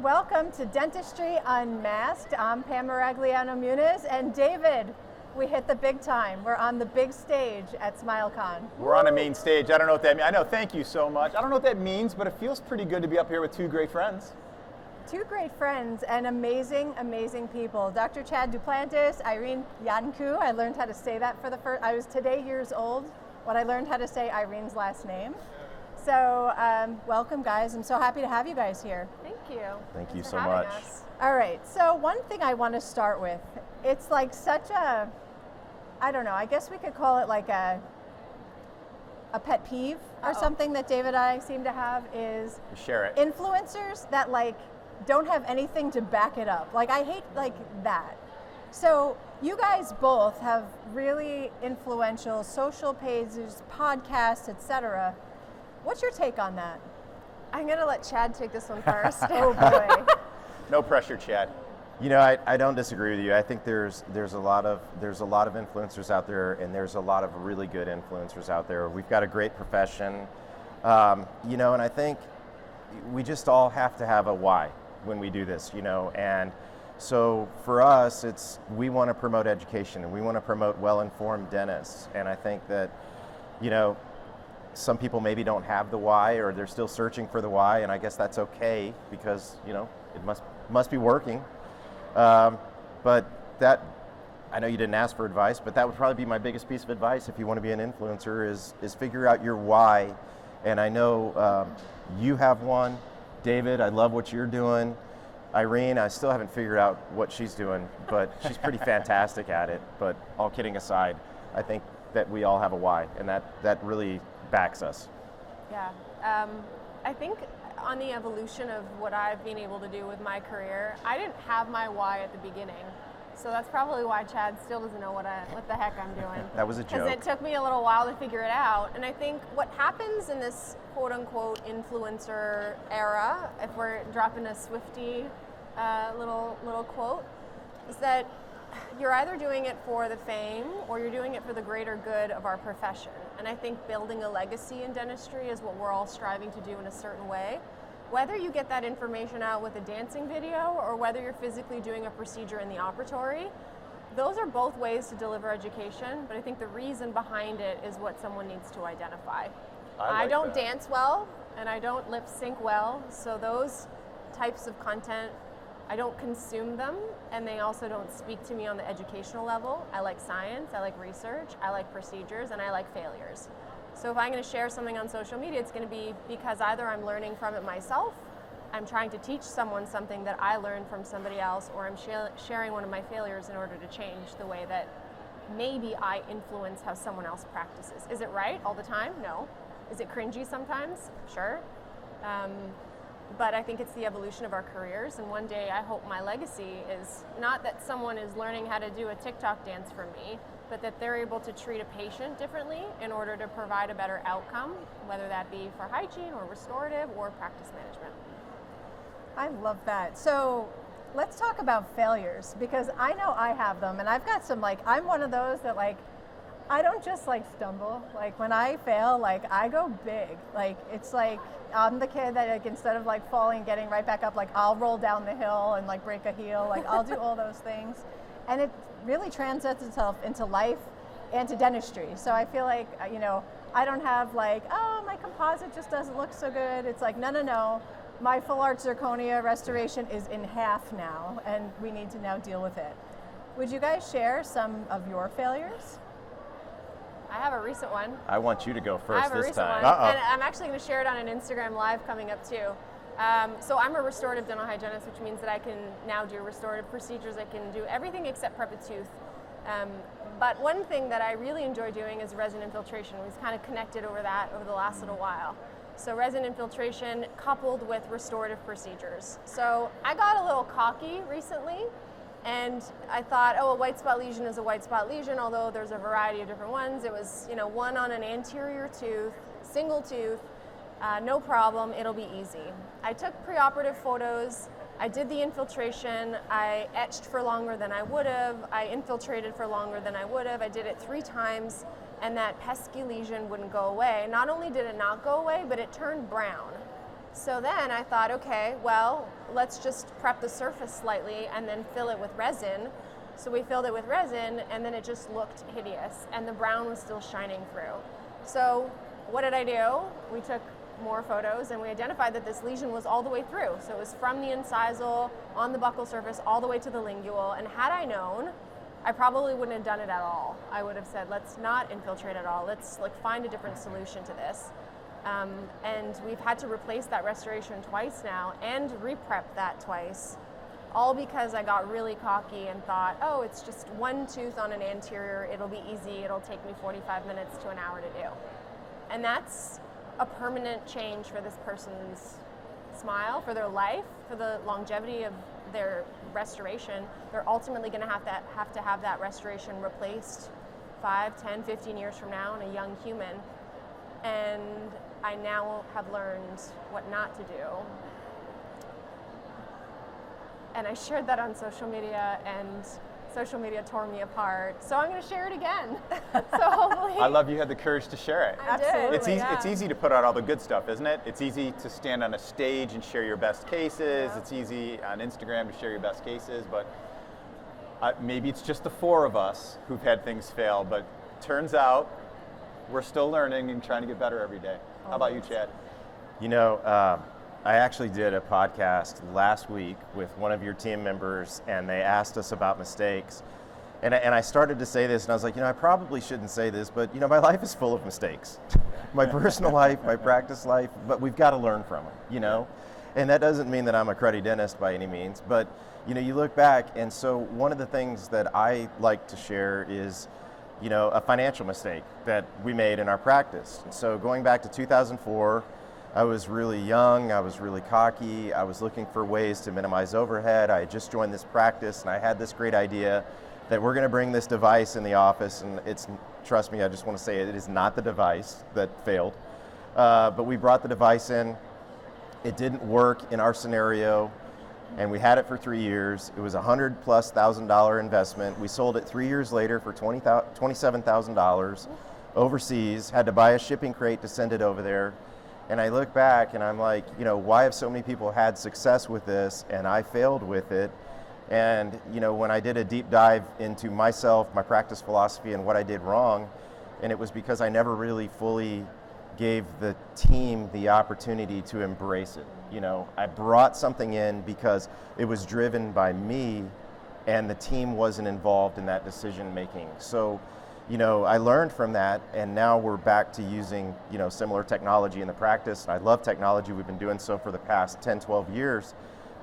welcome to Dentistry Unmasked. I'm Pamela Maragliano-Muniz, and David, we hit the big time. We're on the big stage at SmileCon. We're on a main stage. I don't know what that means. I know, thank you so much. I don't know what that means, but it feels pretty good to be up here with two great friends. Two great friends and amazing, amazing people. Dr. Chad DuPlantis, Irene Iancu. I learned how to say that for the first, I was today years old when I learned how to say Irene's last name. So welcome, guys. I'm so happy to have you guys here. Thank you. Thank you Thanks so for having much. us. All right, so one thing I want to start with, it's like such a, I don't know, I guess we could call it like a pet peeve or something that David and I seem to have is Share it. influencers that like don't have anything to back it up. Like I hate like that. So you guys both have really influential social pages, podcasts, etc. What's your take on that? I'm going to let Chad take this one first. Oh boy. No pressure, Chad. You know, I don't disagree with you. I think there's a lot of influencers out there, and there's a lot of really good influencers out there. We've got a great profession, you know, and I think we just all have to have a why when we do this, you know. And so for us, we want to promote education and we want to promote well-informed dentists. And I think that, you know, some people maybe don't have the why, or they're still searching for the why, and I guess that's okay because, you know, it must be working. But that, I know you didn't ask for advice, but that would probably be my biggest piece of advice if you want to be an influencer is figure out your why. And I know you have one. David, I love what you're doing. Irene, I still haven't figured out what she's doing, but she's pretty fantastic at it. But all kidding aside, I think that we all have a why, and that really backs us. Yeah. I think on the evolution of what I've been able to do with my career, I didn't have my why at the beginning. So that's probably why Chad still doesn't know what the heck I'm doing. That was a joke. Because it took me a little while to figure it out. And I think what happens in this quote unquote influencer era, if we're dropping a Swiftie little quote, is that you're either doing it for the fame or you're doing it for the greater good of our profession. And I think building a legacy in dentistry is what we're all striving to do in a certain way. Whether you get that information out with a dancing video or whether you're physically doing a procedure in the operatory, those are both ways to deliver education, but I think the reason behind it is what someone needs to identify. I don't dance well and I don't lip sync well, so those types of content, I don't consume them, and they also don't speak to me on the educational level. I like science, I like research, I like procedures, and I like failures. So if I'm going to share something on social media, it's going to be because either I'm learning from it myself, I'm trying to teach someone something that I learned from somebody else, or I'm sharing one of my failures in order to change the way that maybe I influence how someone else practices. Is it right all the time? No. Is it cringy sometimes? Sure. But I think it's the evolution of our careers, and one day I hope my legacy is not that someone is learning how to do a TikTok dance for me, but that they're able to treat a patient differently in order to provide a better outcome, whether that be for hygiene or restorative or practice management. I love that. So let's talk about failures, because I know I have them, and I've got some, like, I'm one of those that, like, I don't just like stumble. Like when I fail, like I go big. Like it's like I'm the kid that like instead of like falling and getting right back up, like I'll roll down the hill and like break a heel. Like I'll do all those things. And it really translates itself into life and to dentistry. So I feel like, you know, I don't have like, oh, my composite just doesn't look so good. It's like, no. My full arch zirconia restoration is in half now, and we need to now deal with it. Would you guys share some of your failures? I have a recent one. I want you to go first this time. And I'm actually going to share it on an Instagram Live coming up too. So I'm a restorative dental hygienist, which means that I can now do restorative procedures. I can do everything except prep a tooth. But one thing that I really enjoy doing is resin infiltration. We've kind of connected over that over the last little while. So resin infiltration coupled with restorative procedures. So I got a little cocky recently, and I thought, oh, a white spot lesion is a white spot lesion, although there's a variety of different ones. It was, you know, one on an anterior tooth, single tooth, no problem, it'll be easy. I took preoperative photos, I did the infiltration, I etched for longer than I would have, I infiltrated for longer than I would have, I did it 3 times, and that pesky lesion wouldn't go away. Not only did it not go away, but it turned brown. So then I thought, okay, well, let's just prep the surface slightly and then fill it with resin. So we filled it with resin, and then it just looked hideous, and the brown was still shining through. So what did I do? We took more photos, and we identified that this lesion was all the way through. So it was from the incisal, on the buccal surface, all the way to the lingual. And had I known, I probably wouldn't have done it at all. I would have said, let's not infiltrate at all. Let's find a different solution to this. And we've had to replace that restoration twice now and re-prep that twice, all because I got really cocky and thought, oh, it's just one tooth on an anterior, it'll be easy, it'll take me 45 minutes to an hour to do. And that's a permanent change for this person's smile, for their life, for the longevity of their restoration. They're ultimately going to have that restoration replaced 5, 10, 15 years from now in a young human. And I now have learned what not to do. And I shared that on social media, and social media tore me apart. So I'm going to share it again. So hopefully. I love you had the courage to share it. Absolutely. It's easy. Yeah. It's easy to put out all the good stuff, isn't it? It's easy to stand on a stage and share your best cases. Yeah. It's easy on Instagram to share your best cases, but maybe it's just the four of us who've had things fail. But turns out we're still learning and trying to get better every day. How about you, Chad? You know, I actually did a podcast last week with one of your team members, and they asked us about mistakes. And I started to say this, and I was like, I probably shouldn't say this, but my life is full of mistakes. My personal life, my practice life, but we've got to learn from them, And that doesn't mean that I'm a cruddy dentist by any means, but you look back, and so one of the things that I like to share is, a financial mistake that we made in our practice. And so going back to 2004, I was really young, I was really cocky, I was looking for ways to minimize overhead. I had just joined this practice, and I had this great idea that we're going to bring this device in the office, and trust me, I just want to say it is not the device that failed. But we brought the device in, it didn't work in our scenario, and we had it for 3 years. It was $100,000+ investment. We sold it 3 years later for $27,000 overseas, had to buy a shipping crate to send it over there. And I look back and I'm like, why have so many people had success with this and I failed with it? And when I did a deep dive into myself, my practice philosophy, and what I did wrong, and it was because I never really fully gave the team the opportunity to embrace it. I brought something in because it was driven by me, and the team wasn't involved in that decision making. So, I learned from that, and now we're back to using, similar technology in the practice. I love technology. We've been doing so for the past 10, 12 years.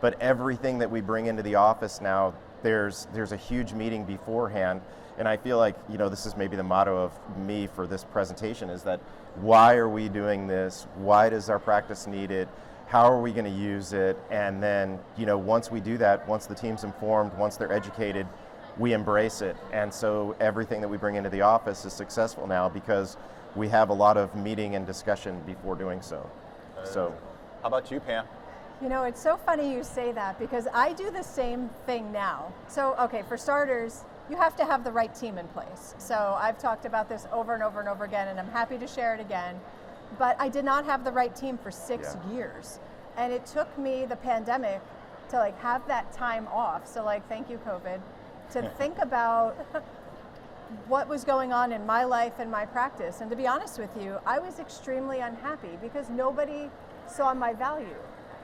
But everything that we bring into the office now, there's a huge meeting beforehand. And I feel like, this is maybe the motto of me for this presentation, is that why are we doing this? Why does our practice need it? How are we going to use it? And then, once we do that, once the team's informed, once they're educated, we embrace it. And so everything that we bring into the office is successful now because we have a lot of meeting and discussion before doing so. How about you, Pam? It's so funny you say that because I do the same thing now. So, okay, for starters, you have to have the right team in place. So I've talked about this over and over and over again, and I'm happy to share it again. But I did not have the right team for 6 years. And it took me the pandemic to have that time off. So thank you, COVID, to think about what was going on in my life and my practice. And to be honest with you, I was extremely unhappy because nobody saw my value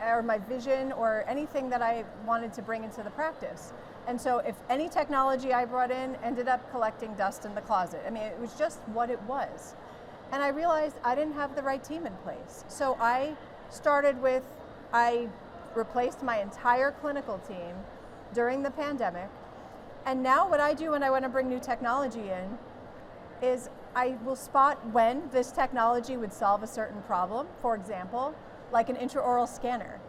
or my vision or anything that I wanted to bring into the practice. And so if any technology I brought in ended up collecting dust in the closet. I mean, it was just what it was. And I realized I didn't have the right team in place. So I replaced my entire clinical team during the pandemic. And now what I do when I want to bring new technology in is I will spot when this technology would solve a certain problem. For example, like an intraoral scanner.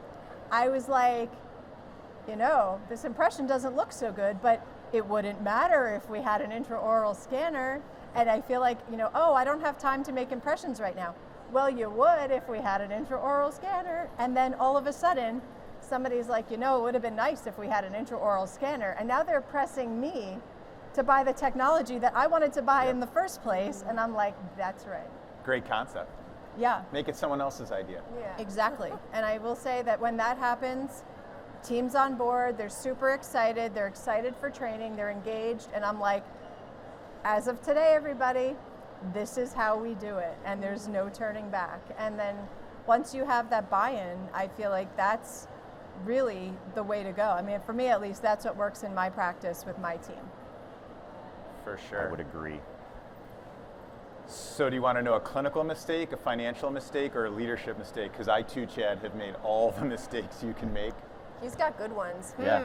I was like, this impression doesn't look so good, but it wouldn't matter if we had an intraoral scanner. And I feel like, I don't have time to make impressions right now. Well, you would if we had an intraoral scanner. And then all of a sudden, somebody's like, it would have been nice if we had an intraoral scanner. And now they're pressing me to buy the technology that I wanted to buy in the first place. And I'm like, that's right. Great concept. Yeah. Make it someone else's idea. Yeah. Exactly. And I will say that when that happens, team's on board, they're super excited, they're excited for training, they're engaged, and I'm like, as of today, everybody, this is how we do it, and there's no turning back. And then once you have that buy-in, I feel like that's really the way to go. I mean, for me at least, that's what works in my practice with my team. For sure. I would agree. So do you want to know a clinical mistake, a financial mistake, or a leadership mistake? Because I too, Chad, have made all the mistakes you can make. He's got good ones. Yeah.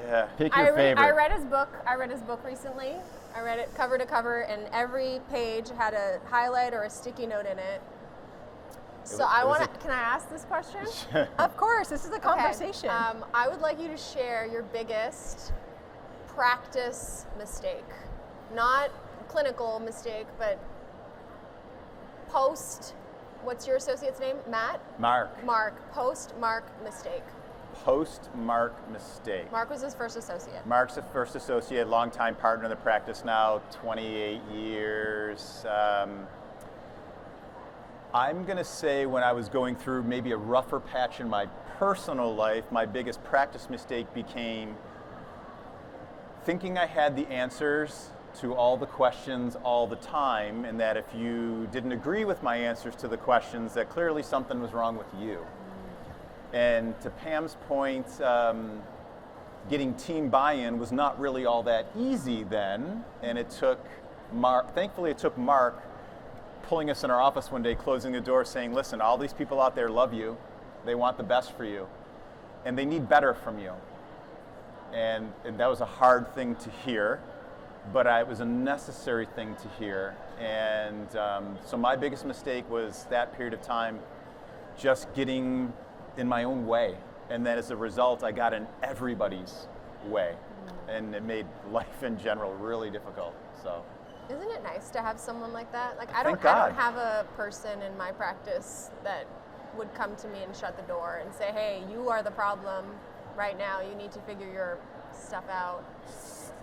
Yeah. Pick your favorite. I read his book. I read his book recently. I read it cover to cover, and every page had a highlight or a sticky note in it. So I want to. Can I ask this question? Of course, this is a conversation. Okay. I would like you to share your biggest practice mistake, not clinical mistake, but post. What's your associate's name? Matt? Mark. Mark. Post Mark mistake. Post Mark mistake. Mark was his first associate. Mark's the first associate, longtime partner in the practice now, 28 years. I'm going to say when I was going through maybe a rougher patch in my personal life, my biggest practice mistake became thinking I had the answers to all the questions all the time, and that if you didn't agree with my answers to the questions, that clearly something was wrong with you. And to Pam's point, getting team buy-in was not really all that easy then, and it took Mark, thankfully it took Mark pulling us in our office one day, closing the door, saying, listen, all these people out there love you, they want the best for you, and they need better from you. And that was a hard thing to hear, but it was a necessary thing to hear. And so my biggest mistake was that period of time just getting in my own way. And then as a result, I got in everybody's way. And it made life in general really difficult. So. Isn't it nice to have someone like that? Like I don't God. have a person in my practice that would come to me and shut the door and say, hey, you are the problem right now. You need to figure your stuff out.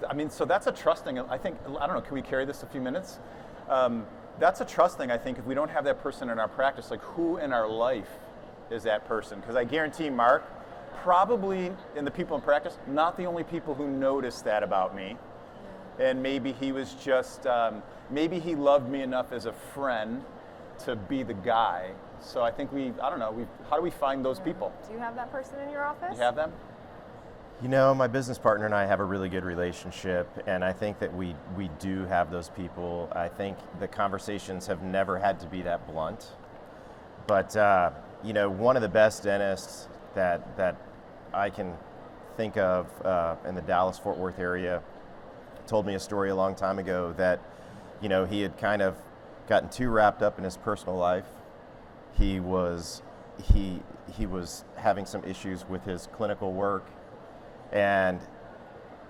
I mean, so that's a trust thing. I think, I don't know, can we carry this a few minutes? That's a trust thing, I think, if we don't have that person in our practice, like who in our life is that person? Because I guarantee Mark, probably in the people in practice, not the only people who noticed that about me. And maybe he was just, maybe he loved me enough as a friend to be the guy. So I think I don't know, how do we find those people? Do you have that person in your office? You have them? You know, my business partner and I have a really good relationship, and I think that we do have those people. I think the conversations have never had to be that blunt. But, you know, one of the best dentists that I can think of in the Dallas-Fort Worth area told me a story a long time ago that, you know, he had kind of gotten too wrapped up in his personal life. He was having some issues with his clinical work, and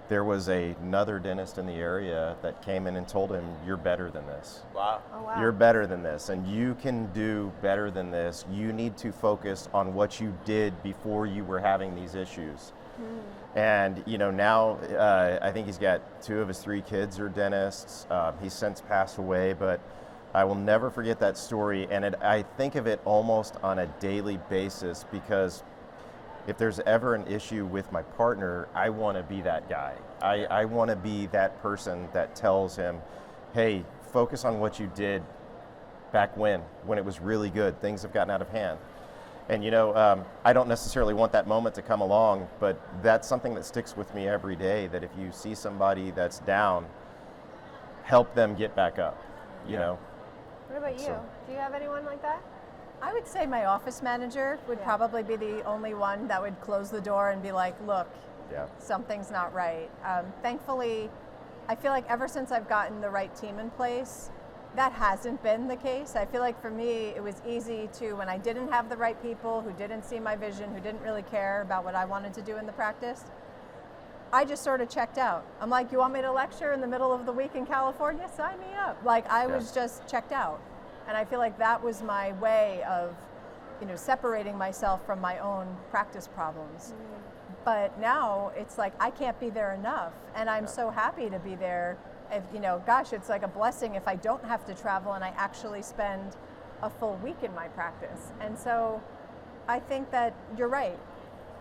there was another dentist in the area that came in and told him, you're better than this. Wow. Oh, wow. You're better than this, and you can do better than this. You need to focus on what you did before you were having these issues. And, you know, now I think he's got 2 of his 3 kids are dentists. He's since passed away, but I will never forget that story. And I think of it almost on a daily basis, because if there's ever an issue with my partner, I want to be that guy. I want to be that person that tells him, hey, focus on what you did back when it was really good. Things have gotten out of hand. And, you know, I don't necessarily want that moment to come along, but that's something that sticks with me every day, that if you see somebody that's down, help them get back up, you know. What about you? So. Do you have anyone like that? I would say my office manager would probably be the only one that would close the door and be like, look, something's not right. Thankfully, I feel like ever since I've gotten the right team in place, that hasn't been the case. I feel like for me, it was easy to, when I didn't have the right people who didn't see my vision, who didn't really care about what I wanted to do in the practice, I just sort of checked out. I'm like, you want me to lecture in the middle of the week in California? Sign me up. Like, I was just checked out. And I feel like that was my way of, you know, separating myself from my own practice problems. But now it's like, I can't be there enough. And I'm so happy to be there. If, you know, gosh, it's like a blessing if I don't have to travel and I actually spend a full week in my practice. And so I think that you're right.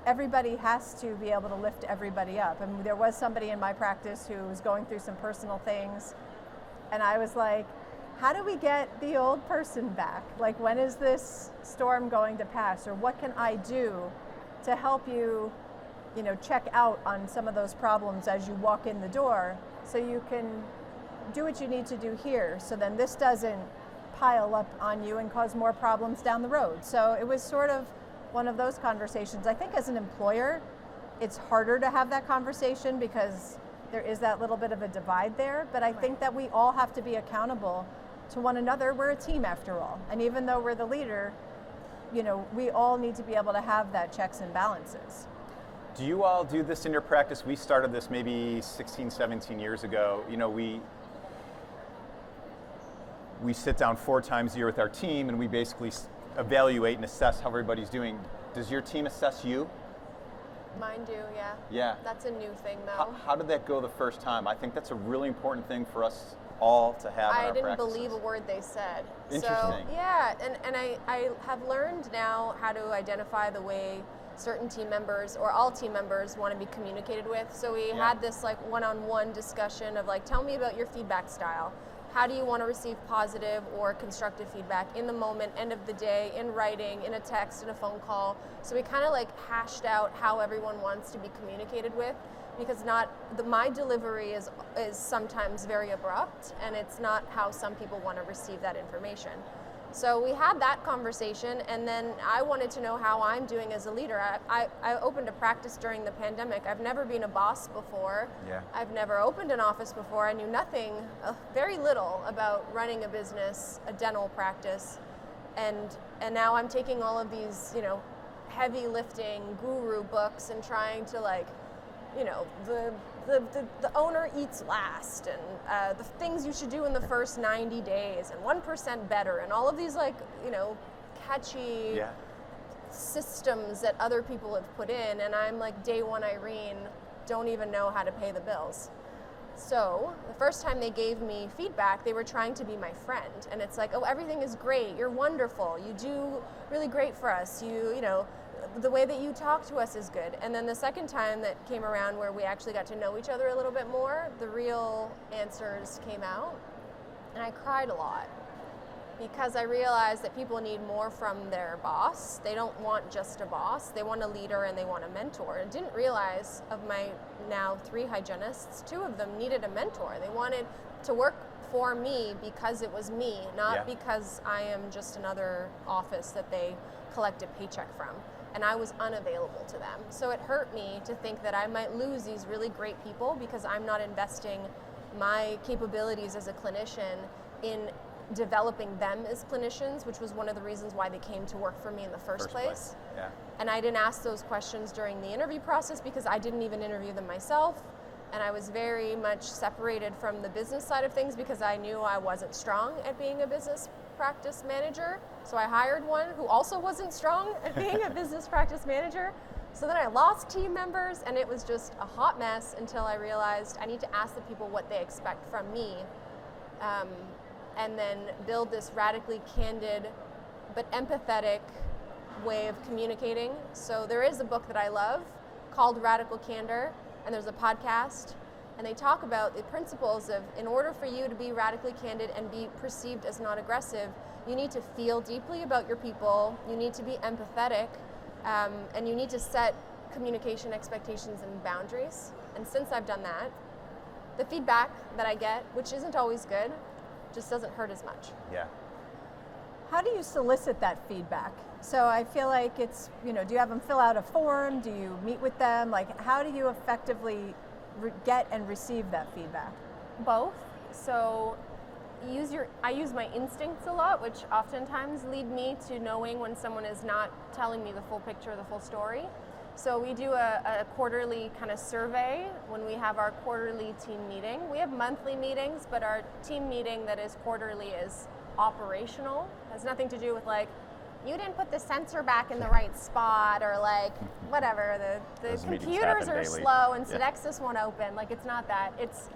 Everybody has to be able to lift everybody up. And there was somebody in my practice who was going through some personal things, and I was like, how do we get the old person back? Like, when is this storm going to pass? Or what can I do to help you, check out on some of those problems as you walk in the door, so you can do what you need to do here, so then this doesn't pile up on you and cause more problems down the road. So it was sort of one of those conversations. I think as an employer, it's harder to have that conversation because there is that little bit of a divide there, but I think that we all have to be accountable to one another. We're a team after all. And even though we're the leader, we all need to be able to have that checks and balances. Do you all do this in your practice? We started this maybe 16, 17 years ago. We sit down 4 times a year with our team and we basically evaluate and assess how everybody's doing. Does your team assess you? Mine do, yeah. Yeah. That's a new thing, though. How did that go the first time? I think that's a really important thing for us all to have in our practices. I didn't believe a word they said. Interesting. So, yeah, and I have learned now how to identify the way certain team members or all team members want to be communicated with. So we had this like one-on-one discussion of like, tell me about your feedback style. How do you want to receive positive or constructive feedback in the moment, end of the day, in writing, in a text, in a phone call? So we kind of like hashed out how everyone wants to be communicated with, because my delivery is sometimes very abrupt, and it's not how some people want to receive that information. So we had that conversation, and then I wanted to know how I'm doing as a leader. I opened a practice during the pandemic. I've never been a boss before. Yeah. I've never opened an office before. I knew nothing, very little about running a business, a dental practice, and now I'm taking all of these, heavy lifting guru books and trying to the owner eats last, and the things you should do in the first 90 days, and 1% better, and all of these catchy systems that other people have put in, and I'm like day one Irene, don't even know how to pay the bills. So the first time they gave me feedback, they were trying to be my friend, and it's like, oh, everything is great, you're wonderful, you do really great for us, the way that you talk to us is good. And then the second time that came around where we actually got to know each other a little bit more, the real answers came out, and I cried a lot because I realized that people need more from their boss. They don't want just a boss, they want a leader and they want a mentor. I didn't realize of my now 3 hygienists, 2 of them needed a mentor. They wanted to work for me because it was me, not because I am just another office that they collect a paycheck from. And I was unavailable to them. So it hurt me to think that I might lose these really great people because I'm not investing my capabilities as a clinician in developing them as clinicians, which was one of the reasons why they came to work for me in the first place. Yeah. And I didn't ask those questions during the interview process because I didn't even interview them myself. And I was very much separated from the business side of things because I knew I wasn't strong at being a business practice manager. So I hired one who also wasn't strong at being a business practice manager. So then I lost team members, and it was just a hot mess until I realized I need to ask the people what they expect from me, and then build this radically candid but empathetic way of communicating. So there is a book that I love called Radical Candor, and there's a podcast, and they talk about the principles of, in order for you to be radically candid and be perceived as non-aggressive, you need to feel deeply about your people, you need to be empathetic, and you need to set communication expectations and boundaries. And since I've done that, the feedback that I get, which isn't always good, just doesn't hurt as much. Yeah. How do you solicit that feedback? So I feel like it's, do you have them fill out a form? Do you meet with them? Like, how do you effectively get and receive that feedback? Both. So I use my instincts a lot, which oftentimes lead me to knowing when someone is not telling me the full picture, the full story. So we do a quarterly kind of survey when we have our quarterly team meeting. We have monthly meetings, but our team meeting that is quarterly is operational. It has nothing to do with like, you didn't put the sensor back in the right spot, or like whatever, the computers are daily. slow and Sodexis won't open. Like, it's not that. It's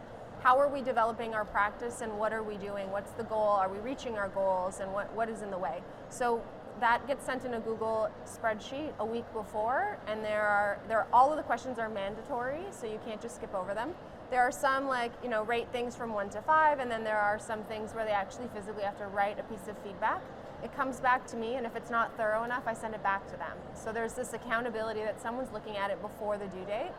how are we developing our practice and what are we doing? What's the goal? Are we reaching our goals, and what is in the way? So that gets sent in a Google spreadsheet a week before, and all of the questions are mandatory, so you can't just skip over them. There are some rate things from 1 to 5, and then there are some things where they actually physically have to write a piece of feedback. It comes back to me, and if it's not thorough enough, I send it back to them. So there's this accountability that someone's looking at it before the due date.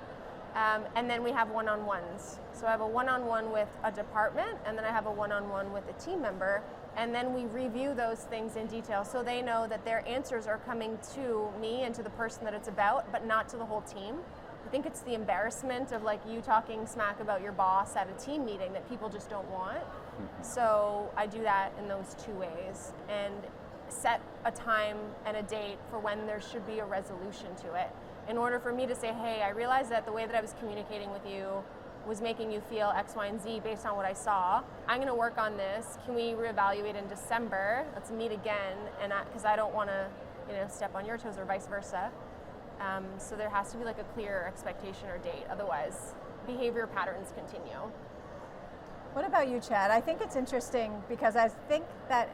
And then we have one-on-ones. So I have a one-on-one with a department, and then I have a one-on-one with a team member, and then we review those things in detail so they know that their answers are coming to me and to the person that it's about, but not to the whole team. I think it's the embarrassment of you talking smack about your boss at a team meeting that people just don't want. So I do that in those two ways and set a time and a date for when there should be a resolution to it. In order for me to say, hey, I realized that the way that I was communicating with you was making you feel X, Y, and Z based on what I saw. I'm going to work on this. Can we reevaluate in December? Let's meet again, and because I don't want to, step on your toes or vice versa. So there has to be a clear expectation or date. Otherwise, behavior patterns continue. What about you, Chad? I think it's interesting because I think that,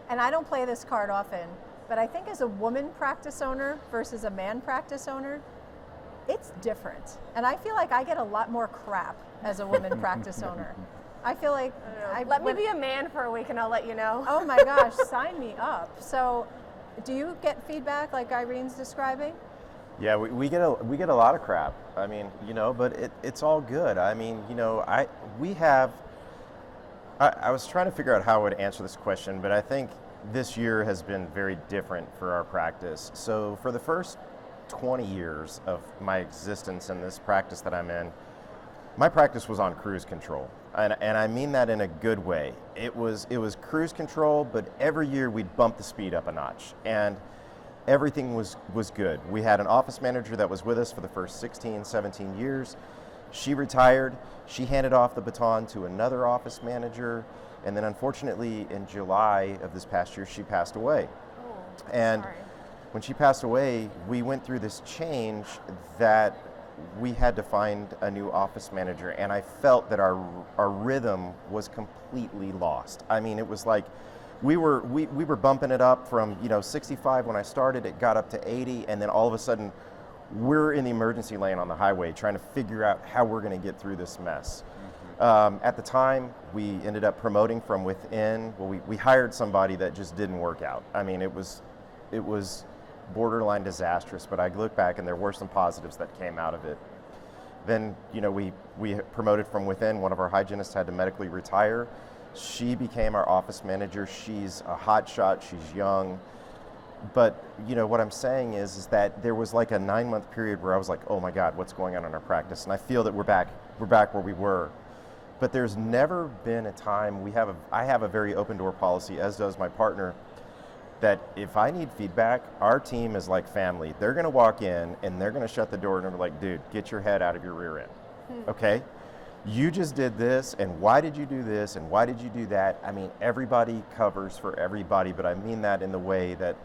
and I don't play this card often, but I think as a woman practice owner versus a man practice owner, it's different. And I feel like I get a lot more crap as a woman practice owner. I feel like... Let me be a man for a week and I'll let you know. Oh my gosh, sign me up. So do you get feedback like Irene's describing? Yeah, we get a lot of crap. I mean, but it's all good. I mean, I was trying to figure out how I would answer this question, but I think this year has been very different for our practice. So for the first 20 years of my existence in this practice that I'm in, my practice was on cruise control. And I mean that in a good way. It was cruise control, but every year we'd bump the speed up a notch. And everything was good. We had an office manager that was with us for the first 16, 17 years. She retired. She handed off the baton to another office manager. And then unfortunately, in July of this past year, she passed away. Oh, and sorry. When she passed away, we went through this change that we had to find a new office manager. And I felt that our rhythm was completely lost. I mean, it was like we were bumping it up from 65 when I started. It got up to 80, and then all of a sudden, we're in the emergency lane on the highway trying to figure out how we're going to get through this mess. At the time, we ended up promoting from within. Well, we hired somebody that just didn't work out. I mean, it was borderline disastrous, but I look back and there were some positives that came out of it. Then, we promoted from within. One of our hygienists had to medically retire. She became our office manager. She's a hot shot. She's young. But what I'm saying is that there was like a 9-month period where I was like, oh my God, what's going on in our practice? And I feel that we're back where we were. But there's never been a time I have a very open door policy, as does my partner, that if I need feedback, our team is like family. They're going to walk in and they're going to shut the door and they're like, dude, get your head out of your rear end. Okay? You just did this, and why did you do this, and why did you do that? I mean, everybody covers for everybody, but I mean that in the way that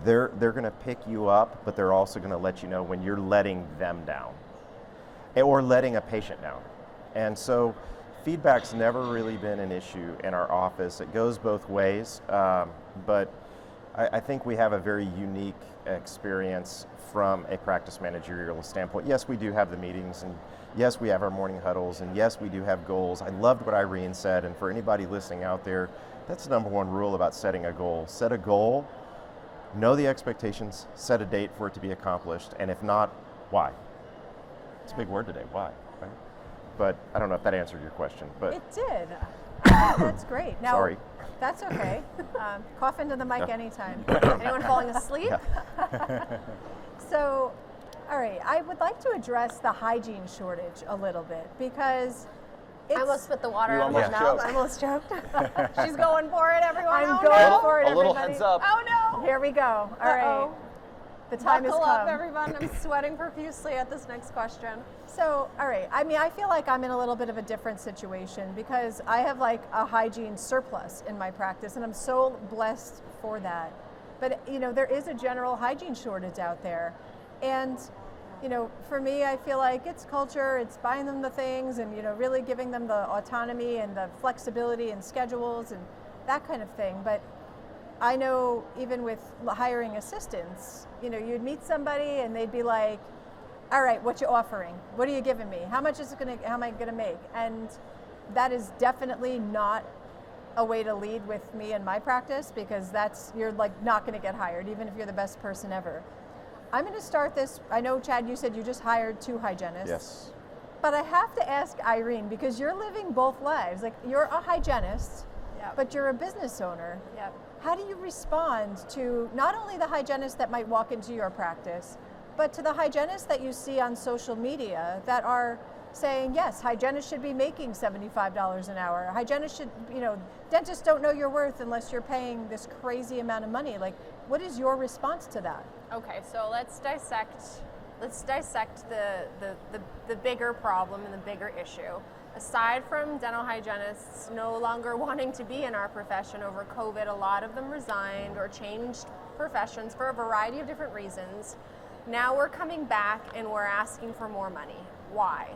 they're going to pick you up, but they're also going to let you know when you're letting them down or letting a patient down. And so feedback's never really been an issue in our office. It goes both ways, but I think we have a very unique experience from a practice managerial standpoint. Yes, we do have the meetings, and yes, we have our morning huddles, and yes, we do have goals. I loved what Irene said, and for anybody listening out there, that's the number one rule about setting a goal. Set a goal, know the expectations, set a date for it to be accomplished, and if not, why? It's a big word today, why, right? But I don't know if that answered your question. But it did. I think that's great. Now, sorry. That's okay. Cough into the mic anytime. Anyone falling asleep? So, all right, I would like to address the hygiene shortage a little bit because I almost spit the water out of my almost mouth. choked. I almost choked. She's going for it, everyone. I'm Oh, going no. for it, A little everybody. heads up. Oh no! Here we go. All right. Uh-oh. The time Buckle has up, come. everyone. I'm sweating profusely at this next question. So, all right. I mean, I feel like I'm in a little bit of a different situation because I have like a hygiene surplus in my practice, and I'm so blessed for that. But there is a general hygiene shortage out there, and For me, I feel like it's culture, it's buying them the things and, really giving them the autonomy and the flexibility and schedules and that kind of thing. But I know even with hiring assistants, you'd meet somebody and they'd be like, all right, what you offering? What are you giving me? How am I gonna make? And that is definitely not a way to lead with me in my practice, because you're like not gonna get hired, even if you're the best person ever. I'm gonna start this, I know Chad, you said you just hired 2 hygienists. Yes. But I have to ask Irene, because you're living both lives. Like, you're a hygienist, Yep. but you're a business owner. Yep. How do you respond to not only the hygienists that might walk into your practice, but to the hygienists that you see on social media that are saying, yes, hygienists should be making $75 an hour. Hygienists should, dentists don't know your worth unless you're paying this crazy amount of money. Like, what is your response to that? Okay, so let's dissect the bigger problem and the bigger issue. Aside from dental hygienists no longer wanting to be in our profession over COVID, a lot of them resigned or changed professions for a variety of different reasons. Now we're coming back and we're asking for more money. Why?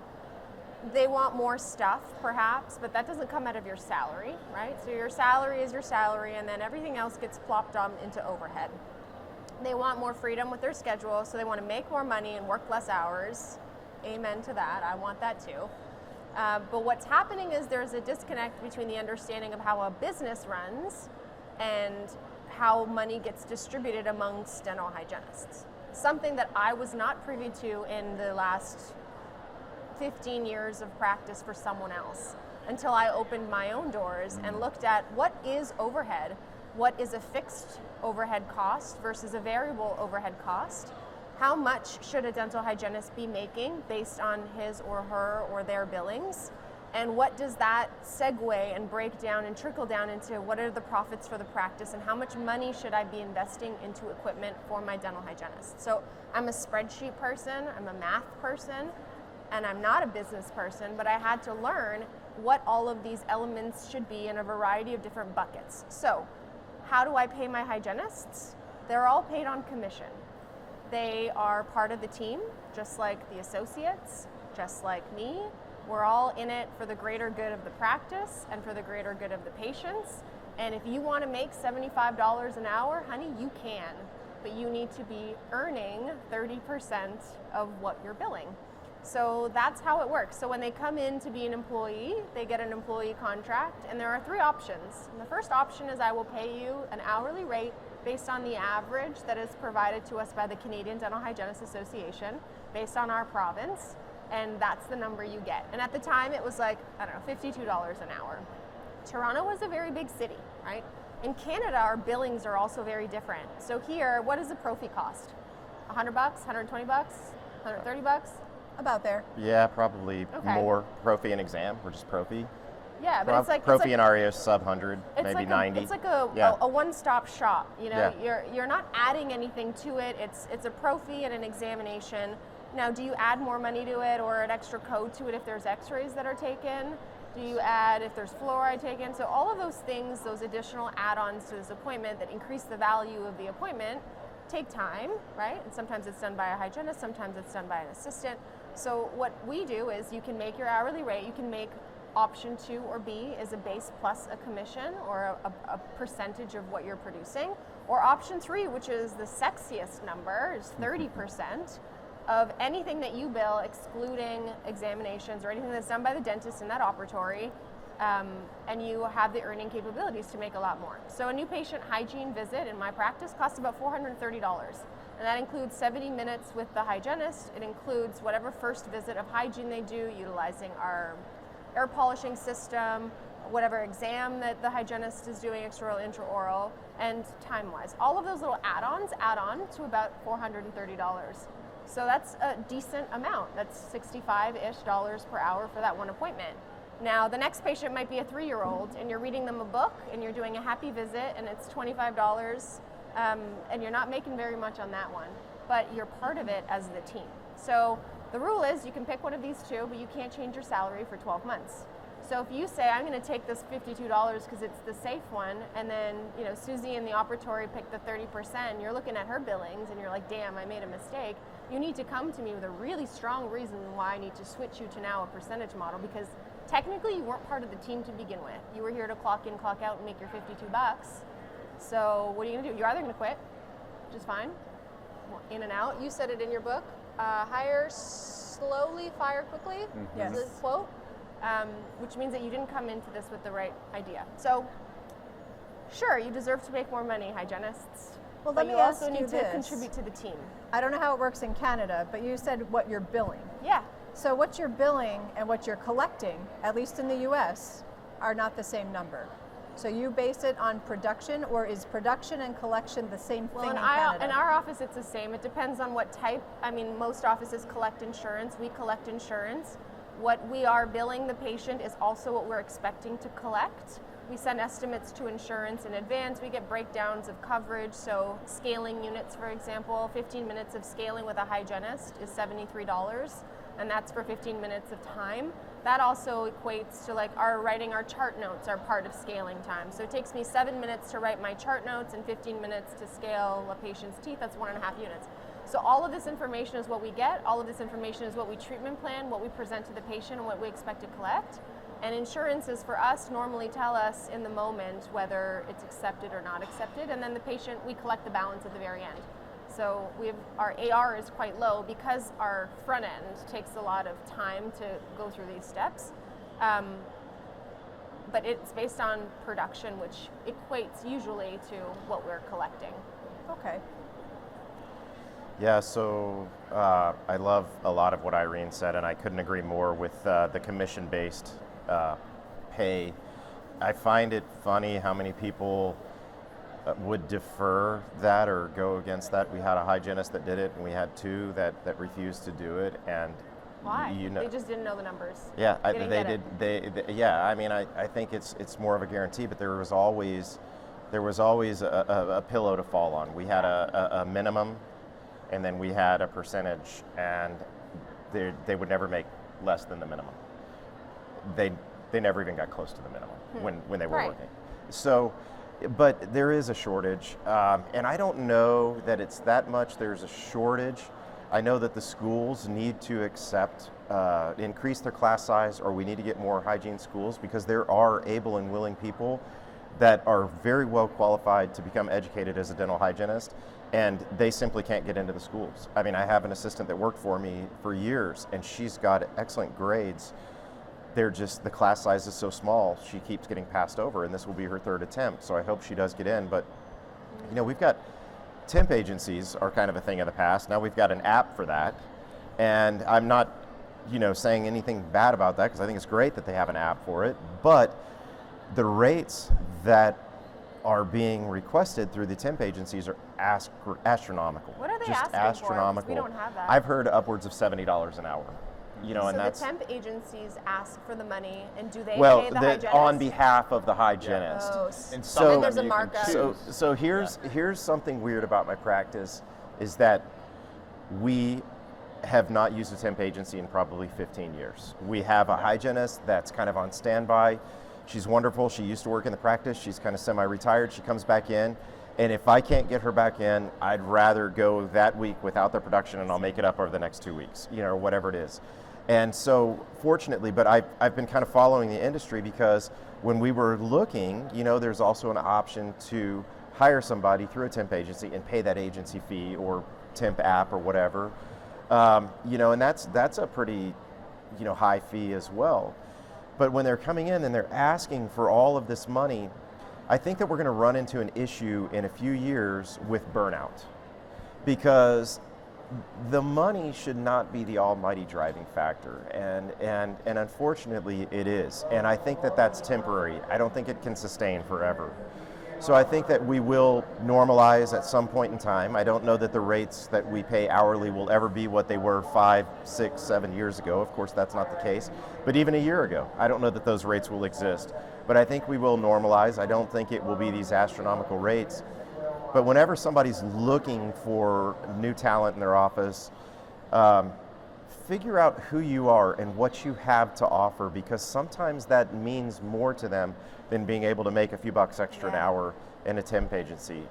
They want more stuff, perhaps, but that doesn't come out of your salary, right? So your salary is your salary, and then everything else gets plopped on into overhead. They want more freedom with their schedule, so they want to make more money and work less hours. Amen to that. I want that too. But what's happening is there's a disconnect between the understanding of how a business runs and how money gets distributed amongst dental hygienists. Something that I was not privy to in the last 15 years of practice for someone else, until I opened my own doors and looked at what is overhead, what is a fixed overhead cost versus a variable overhead cost. How much should a dental hygienist be making based on his or her or their billings? And what does that segue and break down and trickle down into what are the profits for the practice, and how much money should I be investing into equipment for my dental hygienist? So I'm a spreadsheet person, I'm a math person, and I'm not a business person, but I had to learn what all of these elements should be in a variety of different buckets. So how do I pay my hygienists? They're all paid on commission. They are part of the team, just like the associates, just like me. We're all in it for the greater good of the practice and for the greater good of the patients. And if you want to make $75 an hour, honey, you can, but you need to be earning 30% of what you're billing. So that's how it works. So when they come in to be an employee, they get an employee contract, and there are 3 options. And the first option is I will pay you an hourly rate based on the average that is provided to us by the Canadian Dental Hygienists Association, based on our province, and that's the number you get. And at the time it was like, I don't know, $52 an hour. Toronto was a very big city, right? In Canada, our billings are also very different. So here, what does a prophy cost? $100, $120, $130? About there. Yeah, probably more. Prophy and exam, or just prophy. Yeah, but prophy and RDH sub 100, maybe like 90. It's like a one-stop shop. Yeah. You're not adding anything to it. It's a prophy and an examination. Now, do you add more money to it or an extra code to it if there's x-rays that are taken? Do you add if there's fluoride taken? So all of those things, those additional add-ons to this appointment that increase the value of the appointment, take time, right? And sometimes it's done by a hygienist, sometimes it's done by an assistant. So what we do is you can make your hourly rate, you can make option 2 or B is a base plus a commission or a percentage of what you're producing, or option 3, which is the sexiest number, is 30% of anything that you bill, excluding examinations or anything that's done by the dentist in that operatory, and you have the earning capabilities to make a lot more. So a new patient hygiene visit in my practice costs about $430. And that includes 70 minutes with the hygienist. It includes whatever first visit of hygiene they do, utilizing our air polishing system, whatever exam that the hygienist is doing, extraoral, intraoral, and time-wise. All of those little add-ons add on to about $430. So that's a decent amount. That's $65-ish per hour for that one appointment. Now, the next patient might be a 3-year-old, and you're reading them a book, and you're doing a happy visit, and it's $25, and you're not making very much on that one, but you're part of it as the team. So the rule is you can pick one of these 2, but you can't change your salary for 12 months. So if you say, I'm going to take this $52 because it's the safe one, and then Susie in the operatory picked the 30%, you're looking at her billings and you're like, damn, I made a mistake. You need to come to me with a really strong reason why I need to switch you to now a percentage model, because technically you weren't part of the team to begin with. You were here to clock in, clock out, and make your $52. So what are you going to do? You're either going to quit, which is fine, in and out. You said it in your book, hire slowly, fire quickly. Mm-hmm. Yes. Is the quote. Which means that you didn't come into this with the right idea. So, sure, you deserve to make more money, hygienists. Well, but let you me also ask need you to this. contribute to the team. I don't know how it works in Canada, but you said what you're billing. Yeah. So what you're billing and what you're collecting, at least in the US, are not the same number. So you base it on production, or is production and collection the same thing in Canada? In our office, it's the same. It depends on what type. I mean, most offices collect insurance. We collect insurance. What we are billing the patient is also what we're expecting to collect. We send estimates to insurance in advance. We get breakdowns of coverage. So scaling units, for example, 15 minutes of scaling with a hygienist is $73, and that's for 15 minutes of time. That also equates to writing our chart notes are part of scaling time. So it takes me 7 minutes to write my chart notes and 15 minutes to scale a patient's teeth. That's 1.5 units. So all of this information is what we get. All of this information is what we treatment plan, what we present to the patient, and what we expect to collect. And insurances for us normally tell us in the moment whether it's accepted or not accepted, and then the patient, we collect the balance at the very end. So our AR is quite low because our front end takes a lot of time to go through these steps. But it's based on production, which equates usually to what we're collecting. Okay. Yeah, so I love a lot of what Irene said, and I couldn't agree more with the commission-based pay. I find it funny how many people would defer that or go against that. We had a hygienist that did it, and we had two that refused to do it. And why? They just didn't know the numbers. Yeah, they did. Yeah, I mean, I think it's more of a guarantee, but there was always a pillow to fall on. We had a minimum, and then we had a percentage, and they would never make less than the minimum. They never even got close to the minimum when they were working. So, but there is a shortage, and I don't know that it's that much. There's a shortage. I know that the schools need to increase their class size, or we need to get more hygiene schools, because there are able and willing people that are very well qualified to become educated as a dental hygienist, and they simply can't get into the schools. I mean, I have an assistant that worked for me for years, and she's got excellent grades. They're just, the class size is so small, she keeps getting passed over, and this will be her third attempt, so I hope she does get in. But, we've got temp agencies are kind of a thing of the past. Now we've got an app for that, and I'm not, saying anything bad about that, because I think it's great that they have an app for it, but the rates that are being requested through the temp agencies are astronomical. What are they just asking astronomical. for? We don't have that. I've heard upwards of $70 an hour. So and that's the temp agencies ask for the money, and do they pay the hygienist? on behalf of the hygienist. Oh, And So- some of there's them a you can markup. choose. So here's something weird about my practice, is that we have not used a temp agency in probably 15 years. We have a hygienist that's kind of on standby. She's wonderful. She used to work in the practice. She's kind of semi-retired. She comes back in, and if I can't get her back in, I'd rather go that week without the production, and I'll make it up over the next 2 weeks, or whatever it is. And so, fortunately, but I've been kind of following the industry, because when we were looking, there's also an option to hire somebody through a temp agency and pay that agency fee or temp app or whatever, and that's a pretty, high fee as well. But when they're coming in and they're asking for all of this money, I think that we're going to run into an issue in a few years with burnout, because the money should not be the almighty driving factor, and unfortunately it is. And I think that that's temporary. I don't think it can sustain forever. So I think that we will normalize at some point in time. I don't know that the rates that we pay hourly will ever be what they were 5, 6, 7 years ago. Of course, that's not the case. But even a year ago, I don't know that those rates will exist. But I think we will normalize. I don't think it will be these astronomical rates. But whenever somebody's looking for new talent in their office, figure out who you are and what you have to offer, because sometimes that means more to them than being able to make a few bucks extra an hour in a temp agency.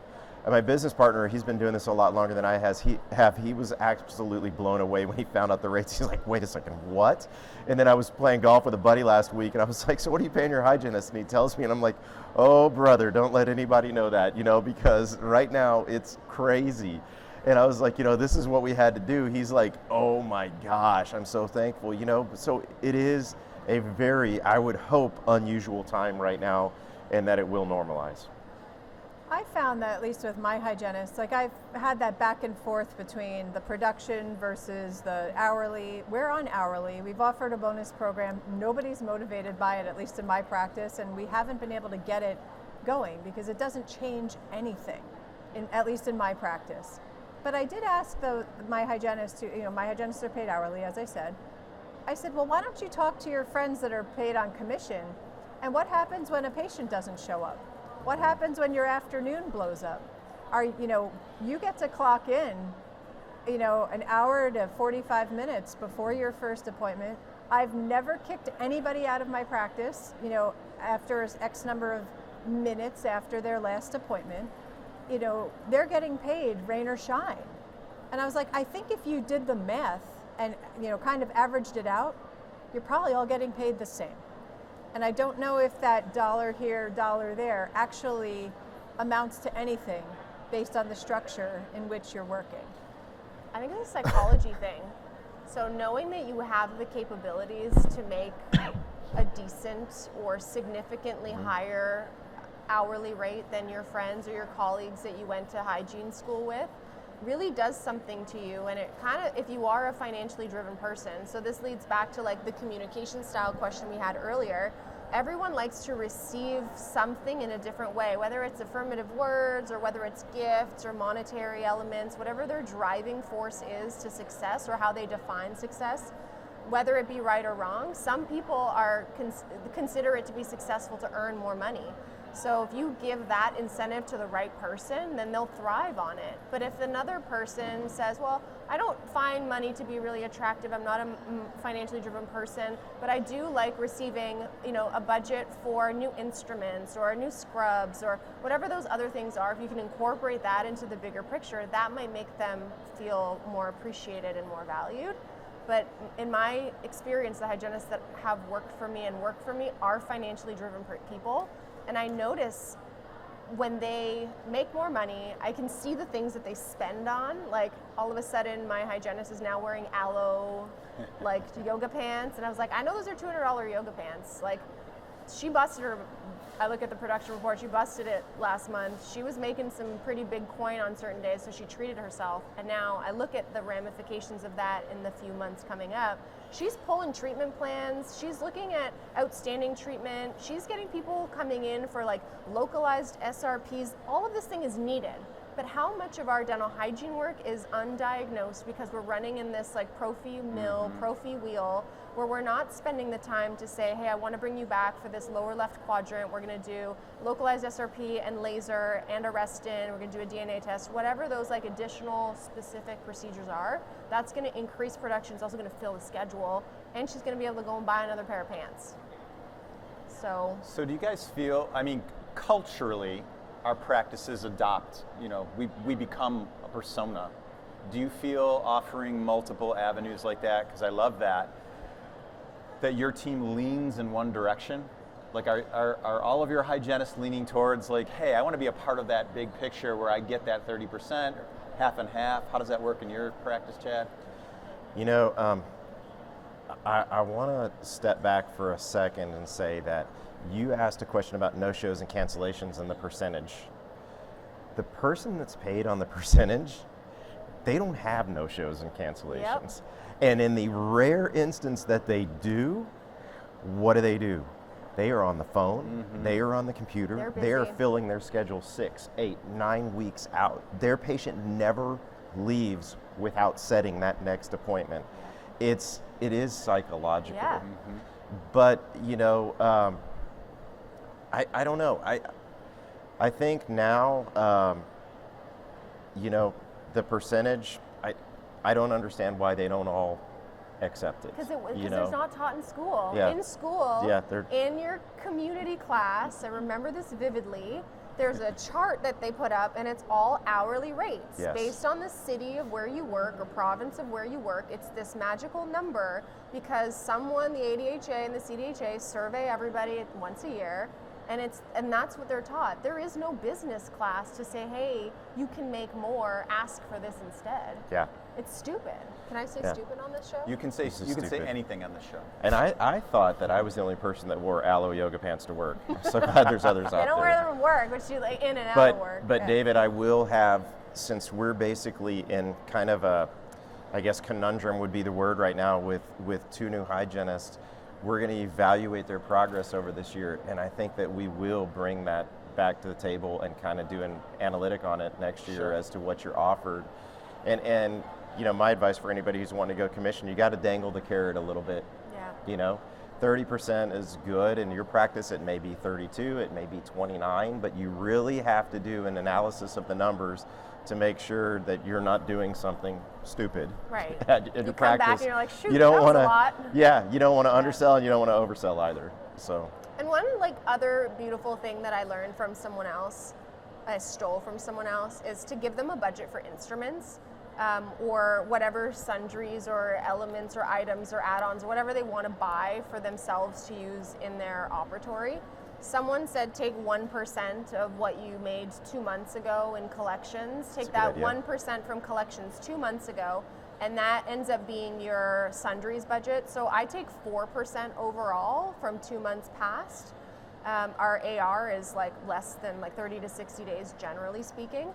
And my business partner, he's been doing this a lot longer than I have. He was absolutely blown away when he found out the rates. He's like, wait a second, what? And then I was playing golf with a buddy last week, and I was like, so what are you paying your hygienist? And he tells me, and I'm like, oh brother, don't let anybody know that, because right now it's crazy. And I was like, this is what we had to do. He's like, oh my gosh, I'm so thankful, So it is a very, I would hope, unusual time right now, and that it will normalize. I found that, at least with my hygienist, like I've had that back and forth between the production versus the hourly. We're on hourly. We've offered a bonus program. Nobody's motivated by it, at least in my practice, and we haven't been able to get it going because it doesn't change anything, at least in my practice. But I did ask my hygienist to, my hygienists are paid hourly, as I said. I said, well, why don't you talk to your friends that are paid on commission, and what happens when a patient doesn't show up? What happens when your afternoon blows up? You get to clock in, an hour to 45 minutes before your first appointment. I've never kicked anybody out of my practice, after X number of minutes after their last appointment. They're getting paid rain or shine. And I was like, I think if you did the math and, kind of averaged it out, you're probably all getting paid the same. And I don't know if that dollar here, dollar there actually amounts to anything based on the structure in which you're working. I think it's a psychology thing. So knowing that you have the capabilities to make a decent or significantly higher hourly rate than your friends or your colleagues that you went to hygiene school with really does something to you. And it kind of, if you are a financially driven person, so this leads back to like the communication style question we had earlier. Everyone likes to receive something in a different way, whether it's affirmative words or whether it's gifts or monetary elements, whatever their driving force is to success or how they define success, whether it be right or wrong. Some people are consider it to be successful to earn more money. So if you give that incentive to the right person, then they'll thrive on it. But if another person says, well, I don't find money to be really attractive, I'm not a financially driven person, but I do like receiving, a budget for new instruments or new scrubs or whatever those other things are, if you can incorporate that into the bigger picture, that might make them feel more appreciated and more valued. But in my experience, the hygienists that have worked for me and work for me are financially driven people. And I notice when they make more money, I can see the things that they spend on. Like all of a sudden, my hygienist is now wearing aloe, like yoga pants. And I was like, I know those are $200 yoga pants. Like she busted her, I look at the production report, she busted it last month. She was making some pretty big coin on certain days, so she treated herself. And now I look at the ramifications of that in the few months coming up. She's pulling treatment plans. She's looking at outstanding treatment. She's getting people coming in for like localized SRPs. All of this thing is needed. But how much of our dental hygiene work is undiagnosed because we're running in this like prophy mill, prophy wheel, where we're not spending the time to say, hey, I want to bring you back for this lower left quadrant. We're going to do localized SRP and laser and Arrestin. We're going to do a DNA test. Whatever those like additional specific procedures are, that's going to increase production. It's also going to fill the schedule. And she's going to be able to go and buy another pair of pants. So do you guys feel, culturally, our practices adopt, we become a persona. Do you feel offering multiple avenues like that, because I love that your team leans in one direction? Like are all of your hygienists leaning towards like, hey, I want to be a part of that big picture where I get that 30%, or half and half? How does that work in your practice, Chad? I want to step back for a second and say that you asked a question about no-shows and cancellations and the percentage. The person that's paid on the percentage, they don't have no-shows and cancellations. Yep. And in the rare instance that they do, what do? They are on the phone, they are on the computer, they are filling their schedule 6, 8, 9 weeks out. Their patient never leaves without setting that next appointment. It is psychological. Yeah. But, I don't know. I think now, the percentage, I don't understand why they don't all accepted. Because you there's know? not taught in school. Yeah. In school, Yeah, in your community class, I remember this vividly, there's a chart that they put up and it's all hourly rates. Yes. Based on the city of where you work or province of where you work, it's this magical number because someone, the ADHA and the CDHA, survey everybody once a year. And that's what they're taught. There is no business class to say, hey, you can make more, ask for this instead. Yeah. It's stupid. Can I say Yeah. stupid on this show? You can say stupid. anything on the show. And I thought that I was the only person that wore aloe yoga pants to work. I'm so glad there's others out there. They don't wear them at work, but you like in and out of work. But Yeah. David, I will have, since we're basically in kind of a, I guess conundrum would be the word right now with 2 new hygienists, we're going to evaluate their progress over this year, and I think that we will bring that back to the table and kind of do an analytic on it next year Sure. as to what you're offered. And you know, my advice for anybody who's wanting to go commission, you got to dangle the carrot a little bit. Yeah. You know, 30% is good. In your practice, it may be 32, it may be 29, but you really have to do an analysis of the numbers to make sure that you're not doing something stupid. Right. in You your come back practice. and you're like, shoot, you don't that was wanna, a lot. Yeah, you don't want to undersell and you don't want to oversell either. So. And one like other beautiful thing that I learned from someone else, I stole from someone else, is to give them a budget for instruments or whatever sundries or elements or items or add-ons or whatever they want to buy for themselves to use in their operatory. Someone said take 1% of what you made 2 months ago in collections, take that 1% from collections 2 months ago, and that ends up being your sundries budget. So I take 4% overall from 2 months past. Our AR is like less than like 30 to 60 days, generally speaking.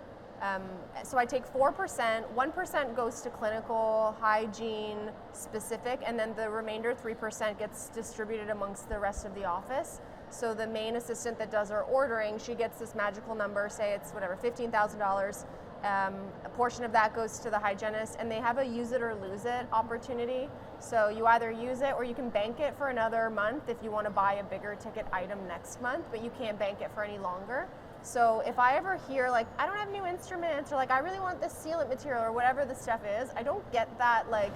So I take 4%, 1% goes to clinical, hygiene, specific, and then the remainder 3% gets distributed amongst the rest of the office. So the main assistant that does our ordering, she gets this magical number, say it's whatever, $15,000. A portion of that goes to the hygienist, and they have a use it or lose it opportunity. So you either use it or you can bank it for another month if you want to buy a bigger ticket item next month, but you can't bank it for any longer. So if I ever hear like, I don't have new instruments, or like, I really want this sealant material or whatever the stuff is, I don't get that like,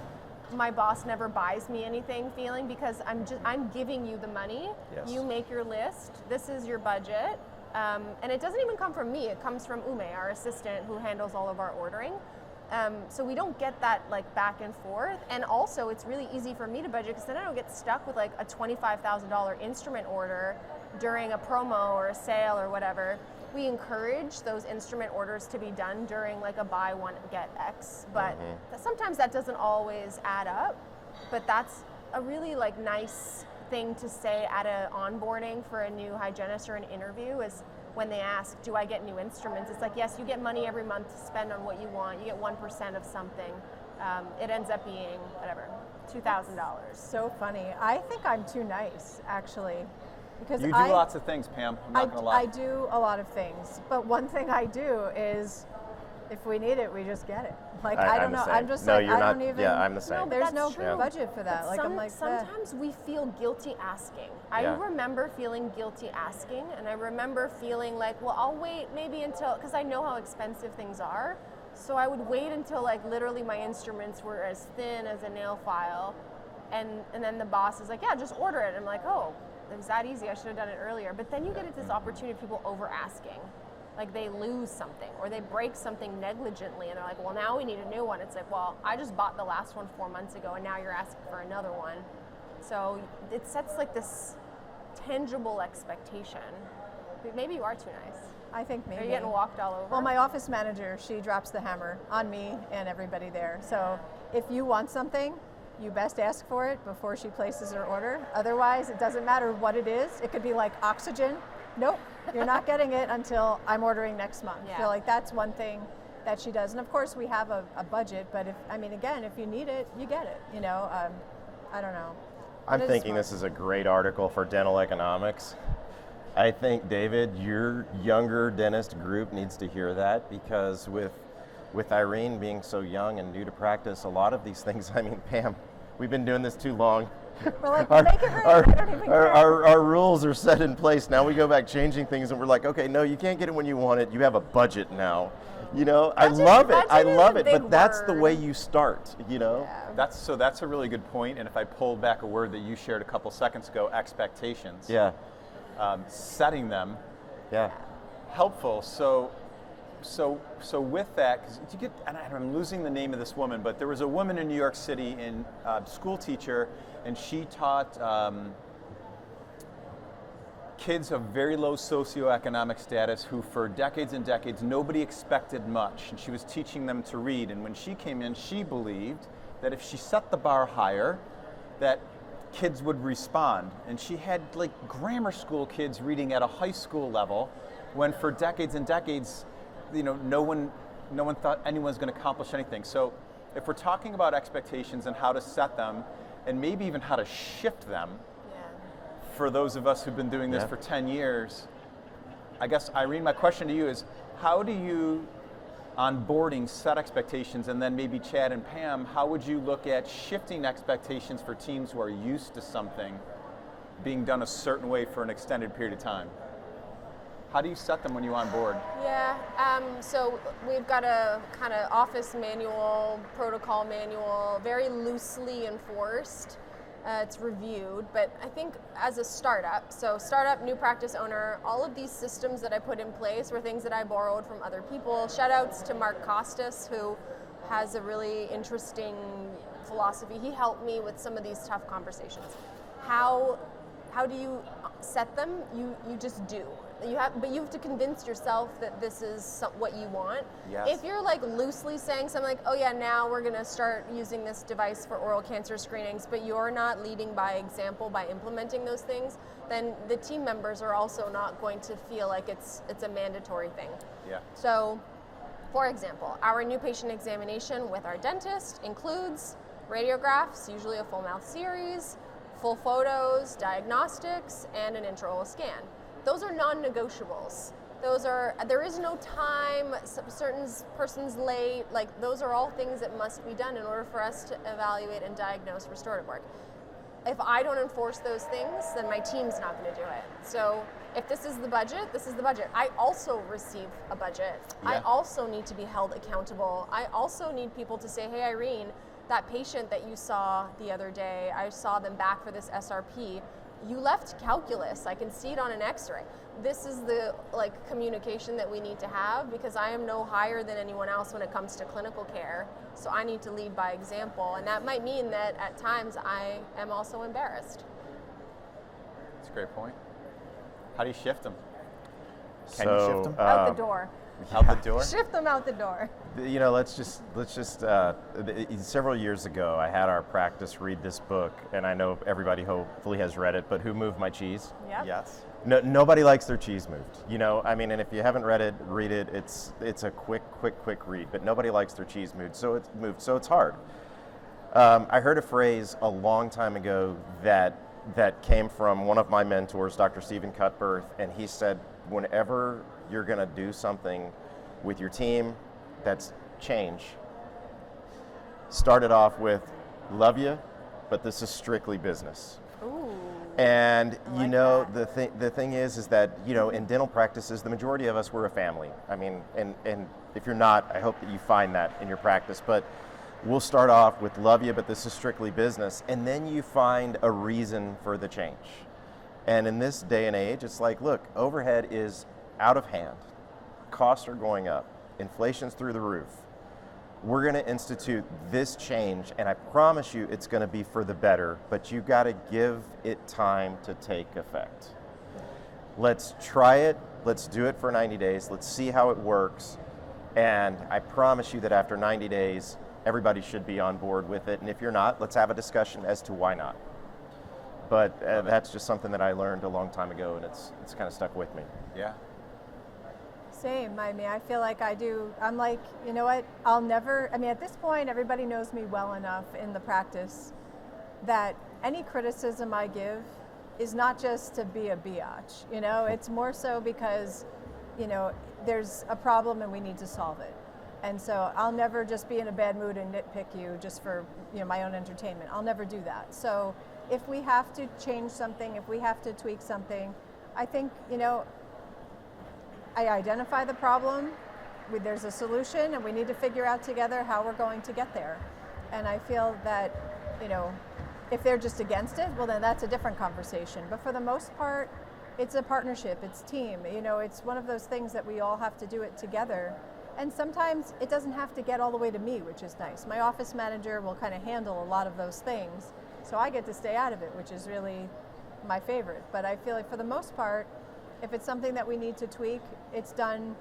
my boss never buys me anything feeling, because I'm giving you the money. Yes. You make your list. This is your budget. And it doesn't even come from me. It comes from Ume, our assistant who handles all of our ordering. So we don't get that like back and forth. And also it's really easy for me to budget, because then I don't get stuck with like a $25,000 instrument order during a promo or a sale or whatever. We encourage those instrument orders to be done during like a buy one get X, but sometimes that doesn't always add up. But that's a really like nice thing to say at an onboarding for a new hygienist or an interview, is when they ask, do I get new instruments? It's like, yes, you get money every month to spend on what you want. You get 1% of something. It ends up being whatever, $2,000. So funny. I think I'm too nice, actually. Because You do lots of things, Pam. I'm not going to lie. I do a lot of things, but one thing I do is, if we need it, we just get it. Like I don't I'm the know. same. I'm just No, like you're I not. don't even. Yeah, I'm the same. No, but There's that's no true. budget for that. But Like I'm like sometimes we feel guilty asking. I Yeah. remember feeling guilty asking, and I remember feeling like, well, I'll wait maybe until, because I know how expensive things are. So I would wait until like literally my instruments were as thin as a nail file, and then the boss is like, yeah, just order it. And I'm like, oh, it was that easy. I should have done it earlier. But then you get this opportunity of people over asking. Like they lose something or they break something negligently, and they're like, well, now we need a new one. It's like, well, I just bought the last one 4 months ago, and now you're asking for another one. So it sets like this tangible expectation. Maybe you are too nice. I think maybe. Are you getting walked all over? Well, my office manager, she drops the hammer on me and everybody there. So if you want something, you best ask for it before she places her order. Otherwise, it doesn't matter what it is. It could be like oxygen. Nope, you're not getting it until I'm ordering next month. Yeah. So like that's one thing that she does. And of course we have a budget, but if you need it, you get it, you know. I don't know. I'm But it is thinking smart. this is a great article for dental economics. I think, David, your younger dentist group needs to hear that, because with Irene being so young and new to practice, a lot of these things, I mean, Pam, we've been doing this too long. We're like, make it rain. I don't even care. Our rules are set in place. Now we go back changing things, and we're like, okay, no, you can't get it when you want it. You have a budget now. You know, I love it. I love it. But that's the way you start. You know. Yeah. That's a really good point. And if I pulled back a word that you shared a couple seconds ago, expectations. Yeah. Setting them. Yeah. Helpful. So with that, because you get, and I'm losing the name of this woman, but there was a woman in New York City, school teacher, and she taught kids of very low socioeconomic status who for decades and decades nobody expected much, and she was teaching them to read. And when she came in, she believed that if she set the bar higher, that kids would respond. And she had like grammar school kids reading at a high school level, when for decades and decades, you know, no one thought anyone was going to accomplish anything. So if we're talking about expectations and how to set them, and maybe even how to shift them, for those of us who've been doing this for 10 years, I guess, Irene, my question to you is, how do you, onboarding, set expectations, and then maybe Chad and Pam, how would you look at shifting expectations for teams who are used to something being done a certain way for an extended period of time? How do you set them when you onboard? Yeah, so we've got a kind of office manual, protocol manual, very loosely enforced. It's reviewed, but I think as a startup, new practice owner, all of these systems that I put in place were things that I borrowed from other people. Shout outs to Mark Costas, who has a really interesting philosophy. He helped me with some of these tough conversations. How do you set them? You just do. But you have to convince yourself that this is what you want. Yes. If you're like loosely saying something like, oh yeah, now we're gonna start using this device for oral cancer screenings, but you're not leading by example by implementing those things, then the team members are also not going to feel like it's a mandatory thing. Yeah. So, for example, our new patient examination with our dentist includes radiographs, usually a full mouth series, full photos, diagnostics, and an intraoral scan. Those are non-negotiables. There is no time, certain person's late, like those are all things that must be done in order for us to evaluate and diagnose restorative work. If I don't enforce those things, then my team's not going to do it. So if this is the budget, this is the budget. I also receive a budget. Yeah. I also need to be held accountable. I also need people to say, hey Irene, that patient that you saw the other day, I saw them back for this SRP. You left calculus. I can see it on an x-ray. This is the communication that we need to have, because I am no higher than anyone else when it comes to clinical care. So I need to lead by example. And that might mean that at times I am also embarrassed. That's a great point. How do you shift them? Can So, you shift them? Out the door. Out the door? Shift them out the door. You know, let's just several years ago, I had our practice read this book, and I know everybody hopefully has read it, but Who Moved My Cheese? Yep. Yes. No, nobody likes their cheese moved. You know, I mean, and if you haven't read it, read it. It's a quick read, but nobody likes their cheese moved, so it's hard. I heard a phrase a long time ago that came from one of my mentors, Dr. Stephen Cutbirth, and he said, whenever you're going to do something with your team that's change, start it off with, love you, but this is strictly business. Ooh. And you like know, that. the thing is that, you know, in dental practices, the majority of us, we're a family. I mean, and if you're not, I hope that you find that in your practice, but we'll start off with love you, but this is strictly business, and then you find a reason for the change. And in this day and age, it's like, look, overhead is out of hand. Costs are going up. Inflation's through the roof. We're going to institute this change, and I promise you it's going to be for the better, but you got to give it time to take effect. Let's try it. Let's do it for 90 days. Let's see how it works. And I promise you that after 90 days, everybody should be on board with it. And if you're not, let's have a discussion as to why not. But that's just something that I learned a long time ago, and it's kind of stuck with me. Yeah. Same. I mean, I feel like I do. I'm like, you know what? At this point, everybody knows me well enough in the practice that any criticism I give is not just to be a biatch. You know, it's more so because, you know, there's a problem and we need to solve it. And so I'll never just be in a bad mood and nitpick you just for, you know, my own entertainment. I'll never do that. So if we have to change something, if we have to tweak something, I think, I identify the problem, there's a solution, and we need to figure out together how we're going to get there. And I feel that, if they're just against it, well, then that's a different conversation. But for the most part, it's a partnership, it's team. It's one of those things that we all have to do it together. And sometimes it doesn't have to get all the way to me, which is nice. My office manager will kind of handle a lot of those things, so I get to stay out of it, which is really my favorite. But I feel like for the most part, if it's something that we need to tweak, it's done,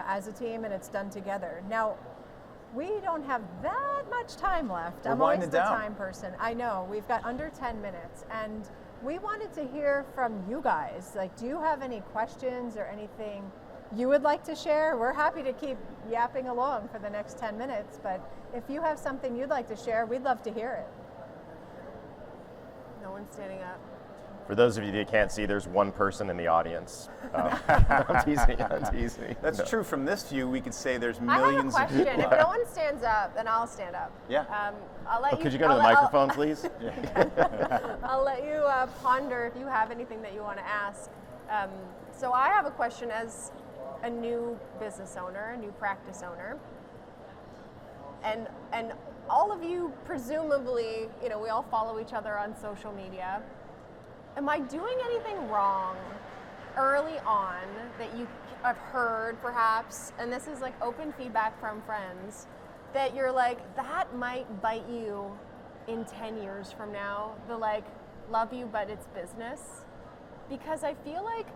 as a team, and it's done together. Now, we don't have that much time left. I'm always the time person. I know, we've got under 10 minutes, and we wanted to hear from you guys. Like, do you have any questions or anything you would like to share? We're happy to keep yapping along for the next 10 minutes, but if you have something you'd like to share, we'd love to hear it. No one's standing up. For those of you that can't see, there's one person in the audience. I'm teasing. That's true. From this view, we could say there's millions I have a question. of people. If no one stands up, then I'll stand up. Yeah. I'll let you. Could you go to the microphone, please? I'll let you ponder if you have anything that you want to ask. So I have a question as a new business owner, a new practice owner, and all of you presumably, we all follow each other on social media. Am I doing anything wrong early on that you have heard perhaps, and this is like open feedback from friends, that you're like, that might bite you in 10 years from now, the love you but it's business? Because I feel like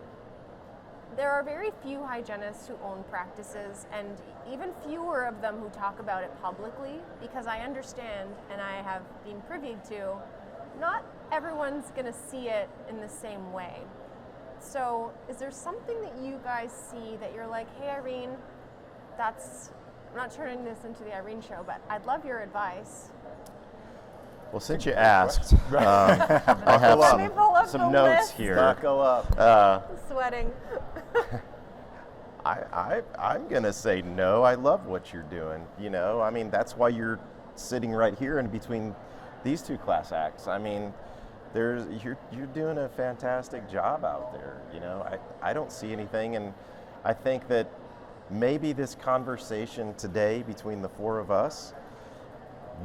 there are very few hygienists who own practices, and even fewer of them who talk about it publicly, because I understand, and I have been privy to, not everyone's going to see it in the same way. So is there something that you guys see that you're like, hey Irene, I'm not turning this into the Irene show, but I'd love your advice. Well, since you asked, I have some notes here. Buckle up. I'm sweating. I'm going to say no. I love what you're doing. That's why you're sitting right here in between these two class acts. You're doing a fantastic job out there. I don't see anything, and I think that maybe this conversation today between the four of us,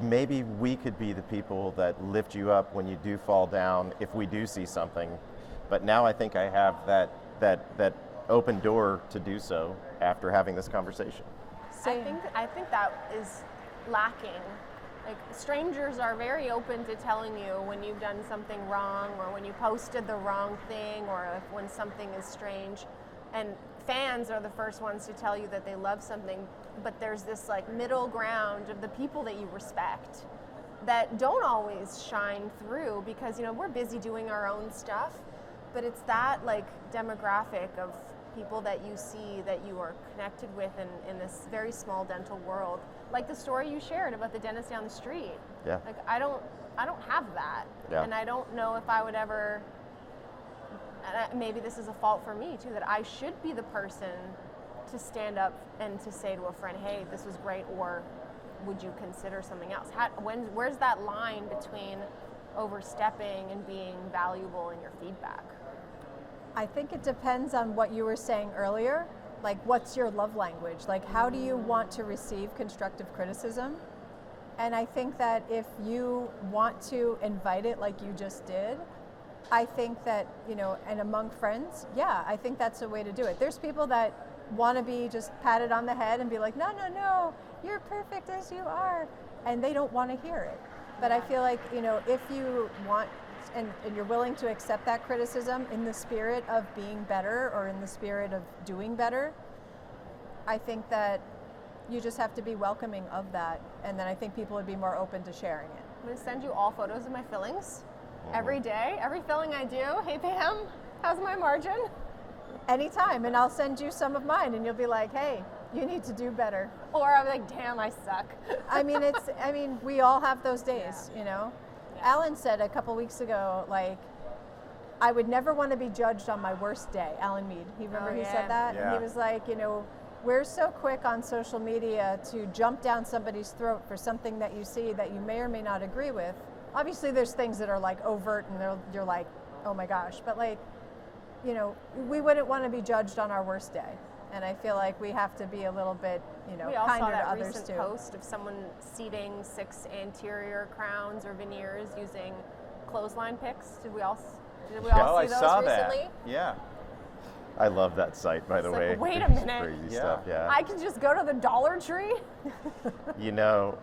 maybe we could be the people that lift you up when you do fall down if we do see something. But now I think I have that open door to do so after having this conversation. I think that is lacking. Like, strangers are very open to telling you when you've done something wrong, or when you posted the wrong thing, or when something is strange. And fans are the first ones to tell you that they love something, but there's this middle ground of the people that you respect that don't always shine through, because we're busy doing our own stuff, but it's that demographic of people that you see that you are connected with in this very small dental world. Like the story you shared about the dentist down the street. Yeah. I don't have that. Yeah. And I don't know if I would ever, maybe this is a fault for me too, that I should be the person to stand up and to say to a friend, hey, this was great, or would you consider something else? Where's that line between overstepping and being valuable in your feedback? I think it depends on what you were saying earlier. What's your love language? How do you want to receive constructive criticism? And I think that if you want to invite it like you just did, I think that, and among friends, yeah, I think that's a way to do it. There's people that want to be just patted on the head and be like, no, you're perfect as you are. And they don't want to hear it. But I feel like, if you want, and you're willing to accept that criticism in the spirit of being better, or in the spirit of doing better, I think that you just have to be welcoming of that, and then I think people would be more open to sharing it. I'm going to send you all photos of my fillings every day, every filling I do. Hey Pam, how's my margin? Anytime, and I'll send you some of mine, and you'll be like, hey, you need to do better. Or I'm like, damn, I suck. We all have those days, Yeah. Alan said a couple weeks ago, I would never want to be judged on my worst day. Alan Mead, he said that? Yeah. And he was like, we're so quick on social media to jump down somebody's throat for something that you see that you may or may not agree with. obviously there's things that are like overt and you're like, oh my gosh, but like, you know, we wouldn't want to be judged on our worst day. And I feel like we have to be a little bit, you know, We all saw kinder to that others recent too. post of someone seating 6 anterior crowns or veneers using clothesline picks. Did we all see those I saw recently? that. Yeah. I love that site, by the It's way. like, wait a It's minute. Crazy Yeah. stuff, yeah. I can just go to the Dollar Tree? You know,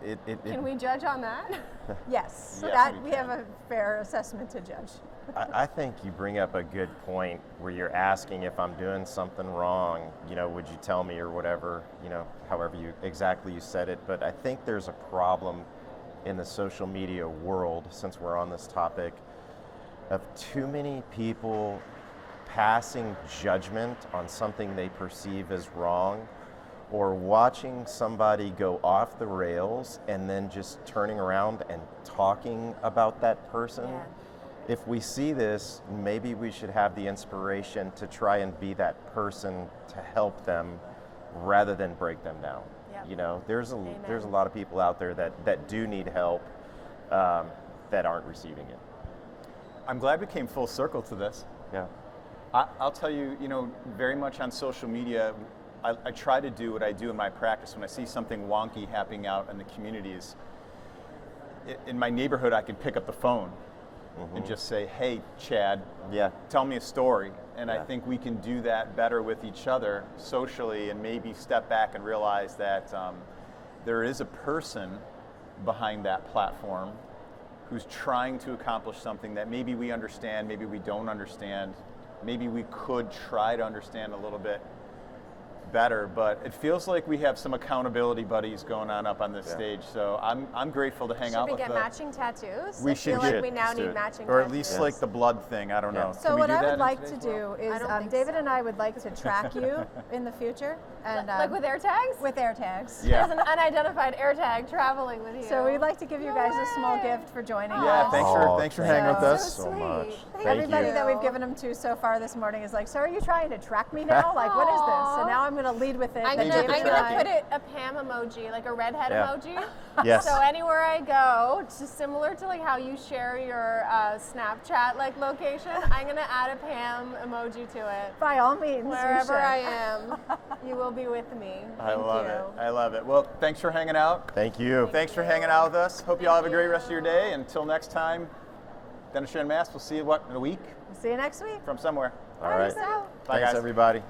it Can we judge on that? Yes, Yes, that we we have a fair assessment to judge. I think you bring up a good point where you're asking if I'm doing something wrong, you know, would you tell me or whatever, you know, however you exactly you said it. But I think there's a problem in the social media world, since we're on this topic, of too many people passing judgment on something they perceive as wrong, or watching somebody go off the rails and then just turning around and talking about that person. Yeah. If we see this, maybe we should have the inspiration to try and be that person to help them rather than break them down. Yep. You know, there's a Amen. lot of people out there that do need help that aren't receiving it. I'm glad we came full circle to this. Yeah. I'll tell you, you know, very much on social media, I try to do what I do in my practice. When I see something wonky happening out in the communities, in my neighborhood, I can pick up the phone and just say, hey, Chad, Yeah. tell me a story. And I Yeah. think we can do that better with each other socially, and maybe step back and realize that there is a person behind that platform who's trying to accomplish something that maybe we understand, maybe we don't understand, maybe we could try to understand a little bit better, but it feels like we have some accountability buddies going on up on this stage. So I'm grateful to hang Should out we with get the. matching tattoos? We I feel should. like we now Let's do need it. matching Or tattoos. at least like the blood thing. I don't know. So Can we what do I that would in like to today's do world? I is don't think David so. and I would like to track you in the future, and Like with air tags? with air tags. Yeah. There's an unidentified air tag traveling with you. So we'd like to give you No guys a small way. gift for joining Yeah, us. thanks for hanging with so us. so sweet. much. Thank Thank Everybody you. that we've given them to so far this morning is like, so are you trying to track me now? Like, what is this? So now I'm going to lead with it. I'm Then gonna, David David I'm and gonna I- put it a Pam emoji, like a redhead Yeah. emoji. Yes. So anywhere I go, just similar to like how you share your Snapchat like location, I'm gonna add a Pam emoji to it. By all means, you Wherever should. I am, you will be with me. I Thank love you. it. I love it. Well, thanks for hanging out. Thank you. Thanks for hanging out with us. Hope you all have a great rest of your day. Until next time, Dentistry Unmasked. We'll see you, in a week See you next week. from somewhere. All right. Peace out. Bye, Thanks, guys. everybody.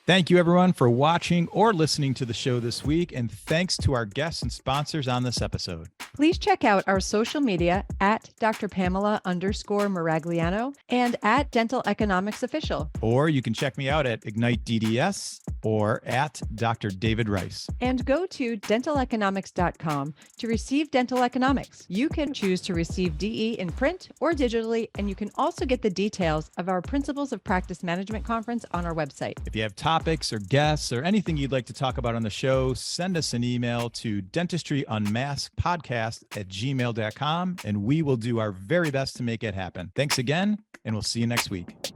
Thank you, everyone, for watching or listening to the show this week, and thanks to our guests and sponsors on this episode. Please check out our social media at Dr. Pamela_Maragliano and at Dental Economics Official. Or you can check me out at Ignite DDS or at Dr. David Rice. And go to dentaleconomics.com to receive dental economics. You can choose to receive DE in print or digitally, and you can also get the details of our Principles of Practice Management Conference on our website. If you have topics or guests or anything you'd like to talk about on the show, send us an email to dentistryunmaskedpodcast@gmail.com, and we will do our very best to make it happen. Thanks again, and we'll see you next week.